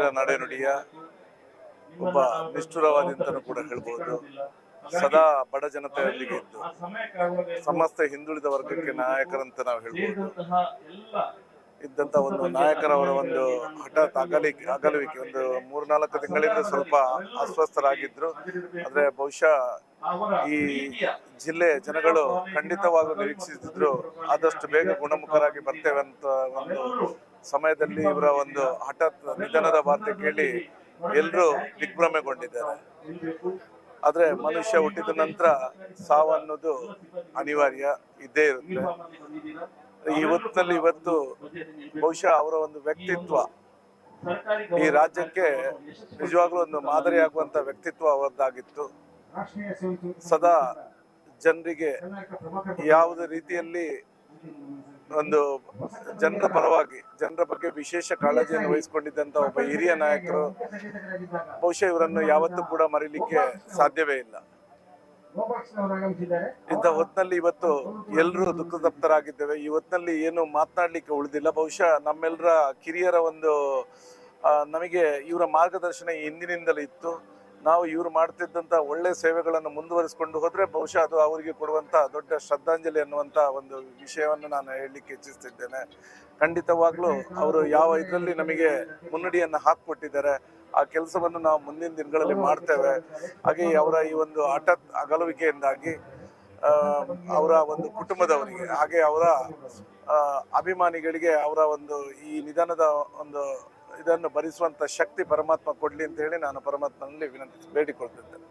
ನೇರ ನಡೆನುಡಿಯ ಒಬ್ಬ ನಿಷ್ಠುರವಾದಿಂತನೂ ಕೂಡ ಹೇಳ್ಬೋದು. ಸದಾ ಬಡ ಜನತೆಯೊಂದಿಗೆ ಇದ್ದು ಸಮಸ್ತ ಹಿಂದುಳಿದ ವರ್ಗಕ್ಕೆ ನಾಯಕರಂತ ನಾವು ಹೇಳ್ಬೋದು. ಇದ್ದಂತ ಒಂದು ನಾಯಕರವರ ಒಂದು ಹಠಾತ್ ಅಗಲುವಿಕೆ ಒಂದು 3-4 ತಿಂಗಳಿಂದ ಸ್ವಲ್ಪ ಅಸ್ವಸ್ಥರಾಗಿದ್ರು. ಆದ್ರೆ ಬಹುಶಃ ಈ ಜಿಲ್ಲೆ ಜನಗಳು ಖಂಡಿತವಾಗ್ಲೂ ನಿರೀಕ್ಷಿಸಿದ್ರು ಆದಷ್ಟು ಬೇಗ ಗುಣಮುಖರಾಗಿ ಬರ್ತೇವೆ ಅಂತ ಒಂದು ಸಮಯದಲ್ಲಿ ಇವರ ಒಂದು ಹಠಾತ್ ನಿಧನದ ವಾರ್ತೆ ಕೇಳಿ ಎಲ್ಲರೂ ದಿಗ್ಭ್ರಮೆಗೊಂಡಿದ್ದಾರೆ. ಆದ್ರೆ ಮನುಷ್ಯ ಹುಟ್ಟಿದ ನಂತರ ಸಾವನ್ನೋದು ಅನಿವಾರ್ಯ ಇದ್ದೇ ಇರುತ್ತೆ. ಇವತ್ತು ಬಹುಶಃ ಅವರ ಒಂದು ವ್ಯಕ್ತಿತ್ವ ಈ ರಾಜ್ಯಕ್ಕೆ ನಿಜವಾಗ್ಲೂ ಒಂದು ಮಾದರಿಯಾಗುವಂತ ವ್ಯಕ್ತಿತ್ವ ಅವರದ್ದಾಗಿತ್ತು. ಸದಾ ಜನರಿಗೆ ಯಾವುದೇ ರೀತಿಯಲ್ಲಿ ಒಂದು ಜನರ ಪರವಾಗಿ ಜನರ ಬಗ್ಗೆ ವಿಶೇಷ ಕಾಳಜಿಯನ್ನು ವಹಿಸಿಕೊಂಡಿದ್ದಂತ ಒಬ್ಬ ಹಿರಿಯ ನಾಯಕರು. ಬಹುಶಃ ಇವರನ್ನು ಯಾವತ್ತೂ ಕೂಡ ಮರೀಲಿಕ್ಕೆ ಸಾಧ್ಯವೇ ಇಲ್ಲ. ಇಂಥ ಹೊತ್ತಿನಲ್ಲಿ ಇವತ್ತು ಎಲ್ಲರೂ ದುಃಖತಪ್ತರಾಗಿದ್ದೇವೆ. ಈ ಹೊತ್ತಿನಲ್ಲಿ ಏನು ಮಾತನಾಡ್ಲಿಕ್ಕೆ ಉಳಿದಿಲ್ಲ. ಬಹುಶಃ ನಮ್ಮೆಲ್ಲರ ಕಿರಿಯರ ಒಂದು ನಮಗೆ ಇವರ ಮಾರ್ಗದರ್ಶನ ಹಿಂದಿನಿಂದಲೇ ಇತ್ತು. ನಾವು ಇವರು ಮಾಡ್ತಿದ್ದಂಥ ಒಳ್ಳೆ ಸೇವೆಗಳನ್ನು ಮುಂದುವರಿಸಿಕೊಂಡು ಹೋದ್ರೆ ಬಹುಶಃ ಅದು ಅವರಿಗೆ ಕೊಡುವಂತ ದೊಡ್ಡ ಶ್ರದ್ಧಾಂಜಲಿ ಅನ್ನುವಂತ ಒಂದು ವಿಷಯವನ್ನು ನಾನು ಹೇಳಲಿಕ್ಕೆ ಇಚ್ಛಿಸ್ತಿದ್ದೇನೆ. ಖಂಡಿತವಾಗ್ಲೂ ಅವರು ಯಾವ ಇದರಲ್ಲಿ ನಮಗೆ ಮುನ್ನಡಿಯನ್ನು ಹಾಕಿಕೊಟ್ಟಿದ್ದಾರೆ, ಆ ಕೆಲಸವನ್ನು ನಾವು ಮುಂದಿನ ದಿನಗಳಲ್ಲಿ ಮಾಡ್ತೇವೆ. ಹಾಗೆ ಅವರ ಈ ಒಂದು ಹಠಾತ್ ಅಗಲುವಿಕೆಯಿಂದಾಗಿ ಅವರ ಒಂದು ಕುಟುಂಬದವರಿಗೆ ಹಾಗೆ ಅವರ ಅಭಿಮಾನಿಗಳಿಗೆ ಅವರ ಒಂದು ಈ ನಿಧನದ ಒಂದು ಇದನ್ನು ಭರಿಸುವಂತ ಶಕ್ತಿ ಪರಮಾತ್ಮ ಕೊಡ್ಲಿ ಅಂತ ಹೇಳಿ ನಾನು ಪರಮಾತ್ಮನಲ್ಲಿ ಬೇಡಿಕೊಳ್ತಿದ್ದೇನೆ.